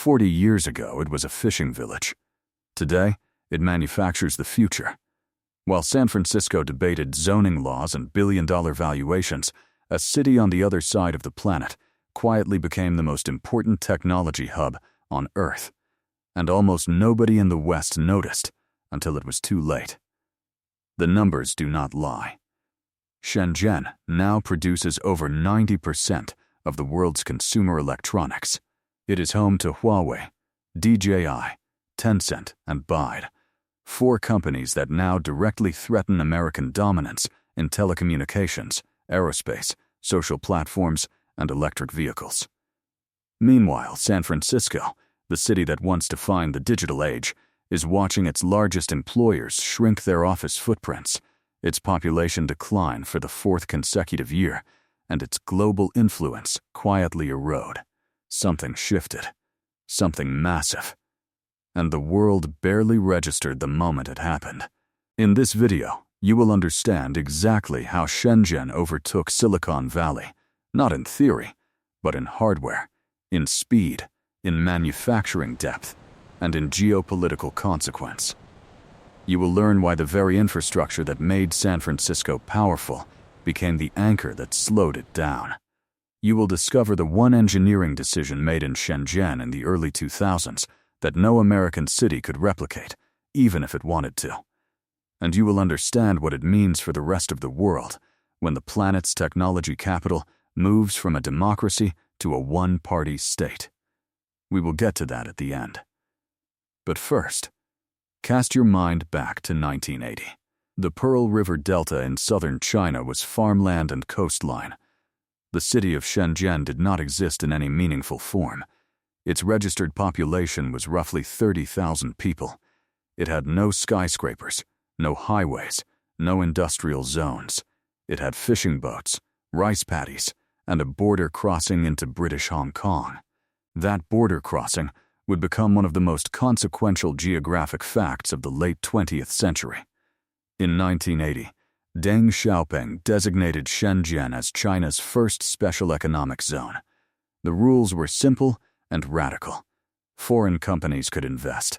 40 years ago, it was a fishing village. Today, it manufactures the future. While San Francisco debated zoning laws and billion-dollar valuations, a city on the other side of the planet quietly became the most important technology hub on Earth. And almost nobody in the West noticed until it was too late. The numbers do not lie. Shenzhen now produces over 90% of the world's consumer electronics. It is home to Huawei, DJI, Tencent, and Bide, 4 companies that now directly threaten American dominance in telecommunications, aerospace, social platforms, and electric vehicles. Meanwhile, San Francisco, the city that once defined the digital age, is watching its largest employers shrink their office footprints, its population decline for the 4th consecutive year, and its global influence quietly erode. Something shifted. Something massive. And the world barely registered the moment it happened. In this video, you will understand exactly how Shenzhen overtook Silicon Valley, not in theory, but in hardware, in speed, in manufacturing depth, and in geopolitical consequence. You will learn why the very infrastructure that made San Francisco powerful became the anchor that slowed it down. You will discover the one engineering decision made in Shenzhen in the early 2000s that no American city could replicate, even if it wanted to. And you will understand what it means for the rest of the world when the planet's technology capital moves from a democracy to a one-party state. We will get to that at the end. But first, cast your mind back to 1980. The Pearl River Delta in southern China was farmland and coastline. The city of Shenzhen did not exist in any meaningful form. Its registered population was roughly 30,000 people. It had no skyscrapers, no highways, no industrial zones. It had fishing boats, rice paddies, and a border crossing into British Hong Kong. That border crossing would become one of the most consequential geographic facts of the late 20th century. In 1980, Deng Xiaoping designated Shenzhen as China's first special economic zone. The rules were simple and radical. Foreign companies could invest.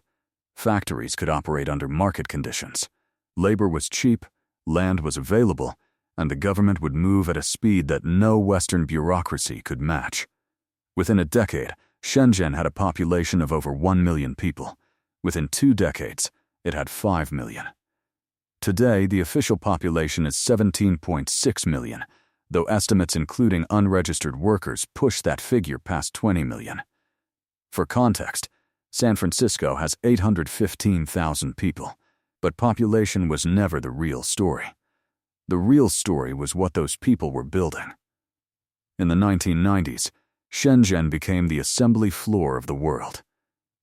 Factories could operate under market conditions. Labor was cheap, land was available, and the government would move at a speed that no Western bureaucracy could match. Within a decade, Shenzhen had a population of over 1 million people. Within 2 decades, it had 5 million. Today, the official population is 17.6 million, though estimates including unregistered workers push that figure past 20 million. For context, San Francisco has 815,000 people, but population was never the real story. The real story was what those people were building. In the 1990s, Shenzhen became the assembly floor of the world.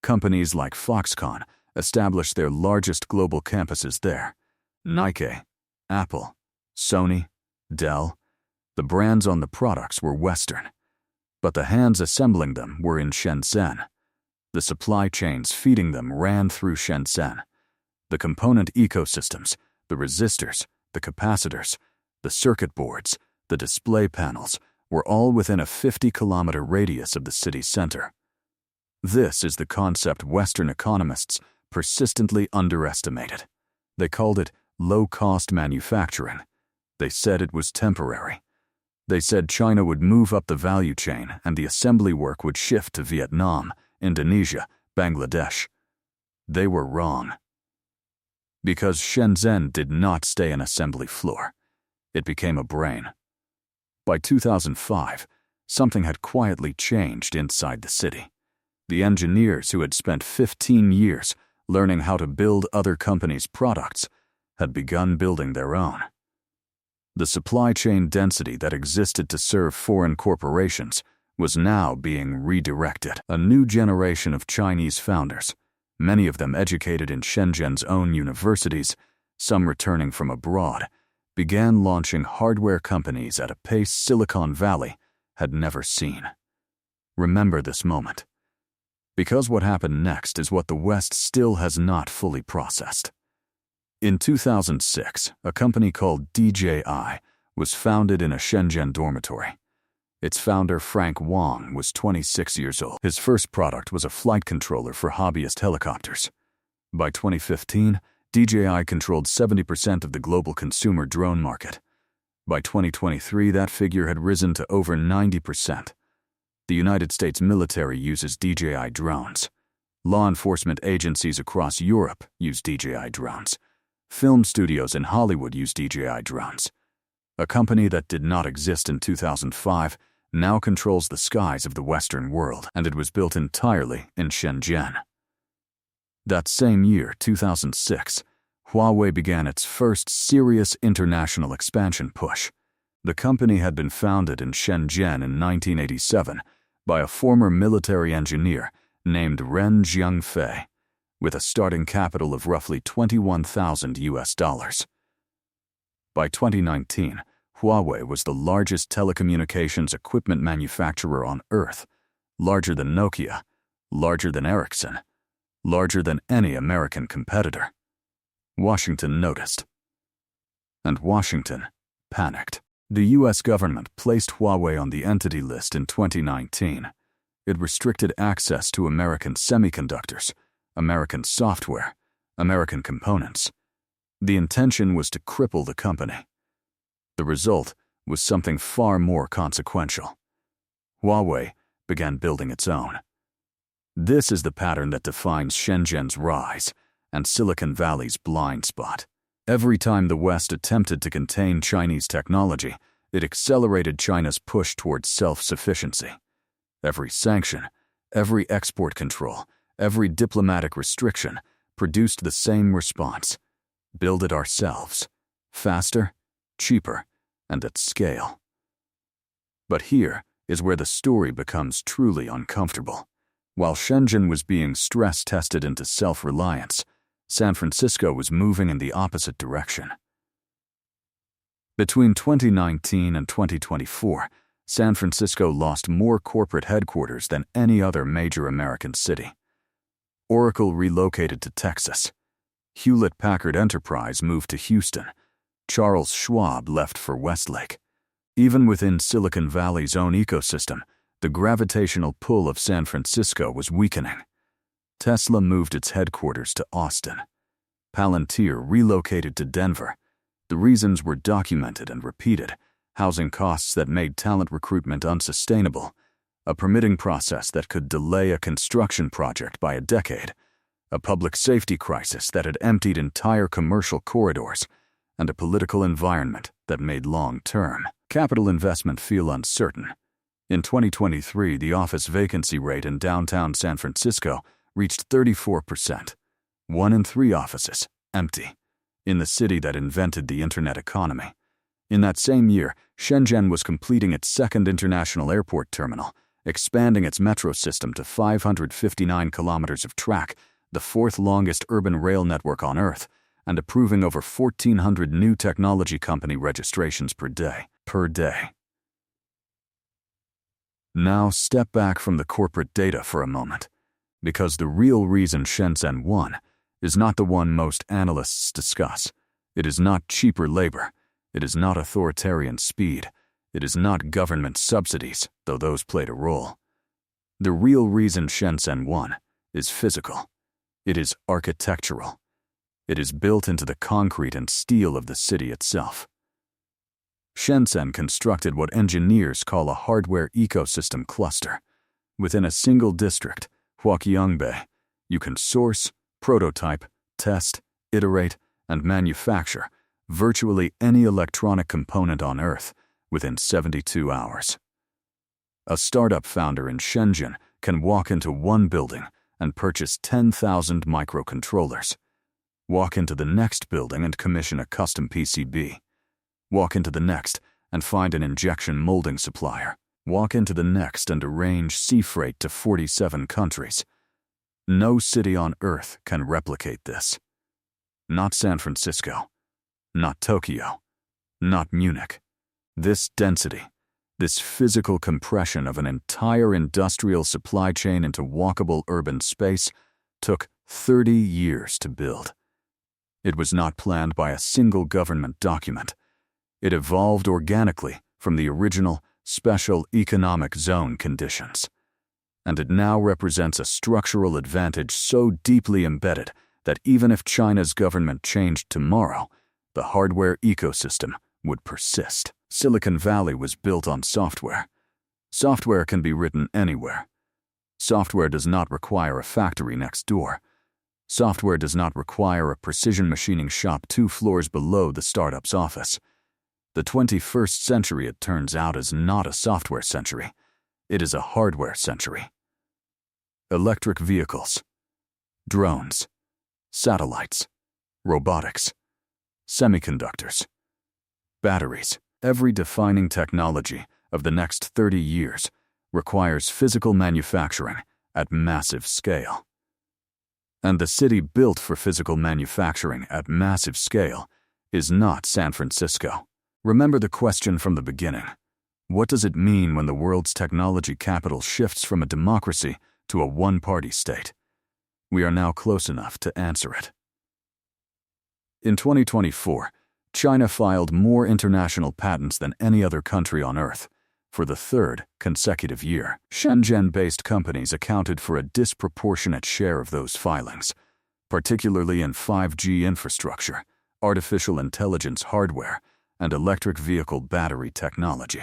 Companies like Foxconn established their largest global campuses there. Nike, Apple, Sony, Dell, the brands on the products were Western, but the hands assembling them were in Shenzhen. The supply chains feeding them ran through Shenzhen. The component ecosystems, the resistors, the capacitors, the circuit boards, the display panels, were all within a 50-kilometer radius of the city center. This is the concept Western economists persistently underestimated. They called it low-cost manufacturing. They said it was temporary. They said China would move up the value chain and the assembly work would shift to Vietnam, Indonesia, Bangladesh. They were wrong. Because Shenzhen did not stay an assembly floor. It became a brain. By 2005, something had quietly changed inside the city. The engineers who had spent 15 years learning how to build other companies' products had begun building their own. The supply chain density that existed to serve foreign corporations was now being redirected. A new generation of Chinese founders, many of them educated in Shenzhen's own universities, some returning from abroad, began launching hardware companies at a pace Silicon Valley had never seen. Remember this moment, because what happened next is what the West still has not fully processed. In 2006, a company called DJI was founded in a Shenzhen dormitory. Its founder, Frank Wong, was 26 years old. His first product was a flight controller for hobbyist helicopters. By 2015, DJI controlled 70% of the global consumer drone market. By 2023, that figure had risen to over 90%. The United States military uses DJI drones. Law enforcement agencies across Europe use DJI drones. Film studios in Hollywood use DJI drones. A company that did not exist in 2005 now controls the skies of the Western world, and it was built entirely in Shenzhen. That same year, 2006, Huawei began its first serious international expansion push. The company had been founded in Shenzhen in 1987 by a former military engineer named Ren Jiangfei, with a starting capital of roughly $21,000. By 2019, Huawei was the largest telecommunications equipment manufacturer on Earth, larger than Nokia, larger than Ericsson, larger than any American competitor. Washington noticed. And Washington panicked. The U.S. government placed Huawei on the Entity List in 2019. It restricted access to American semiconductors, American software, American components. The intention was to cripple the company. The result was something far more consequential. Huawei began building its own. This is the pattern that defines Shenzhen's rise and Silicon Valley's blind spot. Every time the West attempted to contain Chinese technology, it accelerated China's push towards self-sufficiency. Every sanction, every export control, every diplomatic restriction produced the same response: build it ourselves, faster, cheaper, and at scale. But here is where the story becomes truly uncomfortable. While Shenzhen was being stress-tested into self-reliance, San Francisco was moving in the opposite direction. Between 2019 and 2024, San Francisco lost more corporate headquarters than any other major American city. Oracle relocated to Texas. Hewlett-Packard Enterprise moved to Houston. Charles Schwab left for Westlake. Even within Silicon Valley's own ecosystem, the gravitational pull of San Francisco was weakening. Tesla moved its headquarters to Austin. Palantir relocated to Denver. The reasons were documented and repeated: housing costs that made talent recruitment unsustainable, a permitting process that could delay a construction project by a decade, a public safety crisis that had emptied entire commercial corridors, and a political environment that made long-term capital investment feel uncertain. In 2023, the office vacancy rate in downtown San Francisco reached 34%. 1 in 3 offices empty, in the city that invented the internet economy. In that same year, Shenzhen was completing its second international airport terminal, expanding its metro system to 559 kilometers of track, the 4th longest urban rail network on Earth, and approving over 1,400 new technology company registrations per day. Now step back from the corporate data for a moment, because the real reason Shenzhen won is not the one most analysts discuss. It is not cheaper labor. It is not authoritarian speed. It is not government subsidies, though those played a role. The real reason Shenzhen won is physical. It is architectural. It is built into the concrete and steel of the city itself. Shenzhen constructed what engineers call a hardware ecosystem cluster. Within a single district, Huaqiangbei, you can source, prototype, test, iterate, and manufacture virtually any electronic component on Earth within 72 hours. A startup founder in Shenzhen can walk into one building and purchase 10,000 microcontrollers. Walk into the next building and commission a custom PCB. Walk into the next and find an injection molding supplier. Walk into the next and arrange sea freight to 47 countries. No city on Earth can replicate this. Not San Francisco. Not Tokyo. Not Munich. This density, this physical compression of an entire industrial supply chain into walkable urban space, took 30 years to build. It was not planned by a single government document. It evolved organically from the original, special economic zone conditions. And it now represents a structural advantage so deeply embedded that even if China's government changed tomorrow, the hardware ecosystem would persist. Silicon Valley was built on software. Software can be written anywhere. Software does not require a factory next door. Software does not require a precision machining shop 2 floors below the startup's office. The 21st century, it turns out, is not a software century. It is a hardware century. Electric vehicles, drones, satellites, robotics, semiconductors, batteries. Every defining technology of the next 30 years requires physical manufacturing at massive scale. And the city built for physical manufacturing at massive scale is not San Francisco. Remember the question from the beginning. What does it mean when the world's technology capital shifts from a democracy to a one-party state? We are now close enough to answer it. In 2024, China filed more international patents than any other country on Earth. For the 3rd consecutive year, Shenzhen-based companies accounted for a disproportionate share of those filings, particularly in 5G infrastructure, artificial intelligence hardware, and electric vehicle battery technology.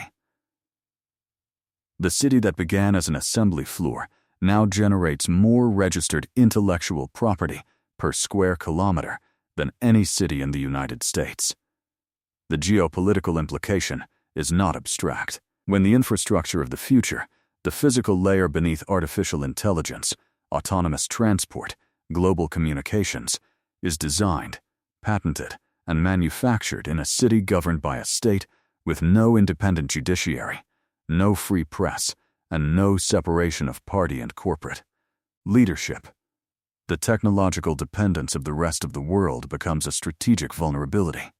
The city that began as an assembly floor now generates more registered intellectual property per square kilometer than any city in the United States. The geopolitical implication is not abstract. When the infrastructure of the future, the physical layer beneath artificial intelligence, autonomous transport, global communications, is designed, patented, and manufactured in a city governed by a state with no independent judiciary, no free press, and no separation of party and corporate. Leadership. The technological dependence of the rest of the world becomes a strategic vulnerability.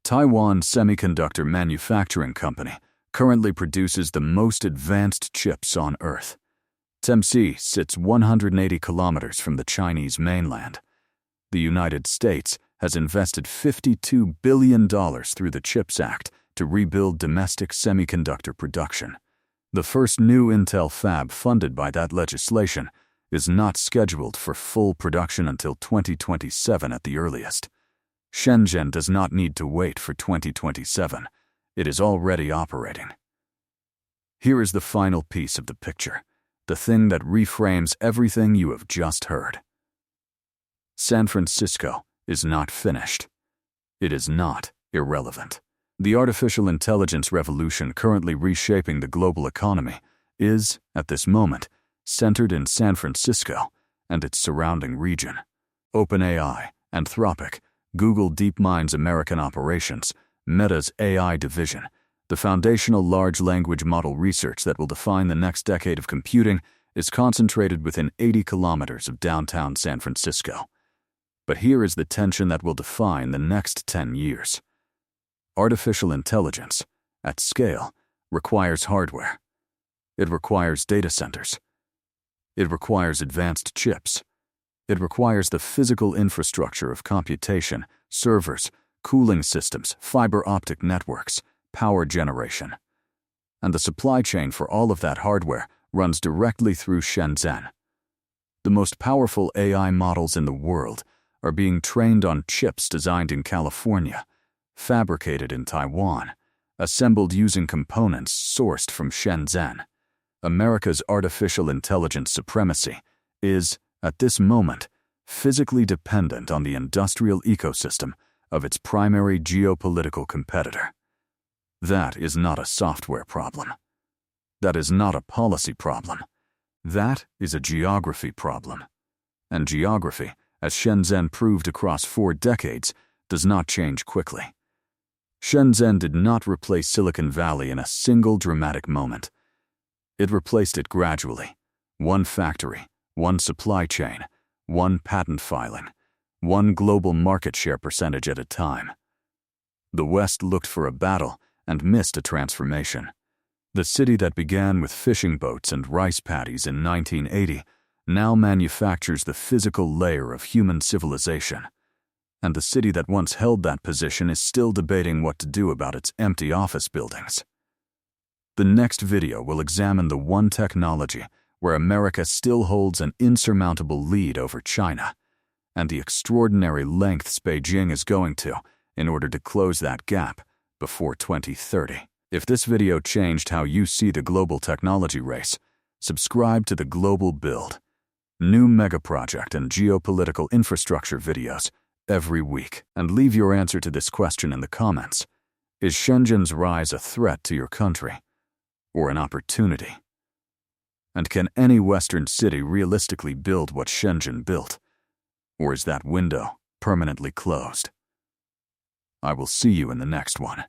Taiwan Semiconductor Manufacturing Company currently produces the most advanced chips on Earth. TSMC sits 180 kilometers from the Chinese mainland. The United States has invested $52 billion through the CHIPS Act to rebuild domestic semiconductor production. The first new Intel fab funded by that legislation is not scheduled for full production until 2027 at the earliest. Shenzhen does not need to wait for 2027. It is already operating. Here is the final piece of the picture, the thing that reframes everything you have just heard. San Francisco is not finished. It is not irrelevant. The artificial intelligence revolution currently reshaping the global economy is, at this moment, centered in San Francisco and its surrounding region. OpenAI, Anthropic, Google DeepMind's American operations, Meta's AI division, the foundational large language model research that will define the next decade of computing is concentrated within 80 kilometers of downtown San Francisco. But here is the tension that will define the next 10 years. Artificial intelligence, at scale, requires hardware. It requires data centers. It requires advanced chips. It requires the physical infrastructure of computation, servers, cooling systems, fiber optic networks, power generation. And the supply chain for all of that hardware runs directly through Shenzhen. The most powerful AI models in the world are being trained on chips designed in California, fabricated in Taiwan, assembled using components sourced from Shenzhen. America's artificial intelligence supremacy is, at this moment, physically dependent on the industrial ecosystem of its primary geopolitical competitor. That is not a software problem. That is not a policy problem. That is a geography problem. And geography, as Shenzhen proved across 4 decades, does not change quickly. Shenzhen did not replace Silicon Valley in a single dramatic moment. It replaced it gradually. One factory, one supply chain, one patent filing, one global market share percentage at a time. The West looked for a battle and missed a transformation. The city that began with fishing boats and rice paddies in 1980 now manufactures the physical layer of human civilization. And the city that once held that position is still debating what to do about its empty office buildings. The next video will examine the one technology where America still holds an insurmountable lead over China, and the extraordinary lengths Beijing is going to in order to close that gap before 2030. If this video changed how you see the global technology race, subscribe to the Global Build, new mega-project and geopolitical infrastructure videos every week, and leave your answer to this question in the comments. Is Shenzhen's rise a threat to your country, or an opportunity? And can any Western city realistically build what Shenzhen built, or is that window permanently closed? I will see you in the next one.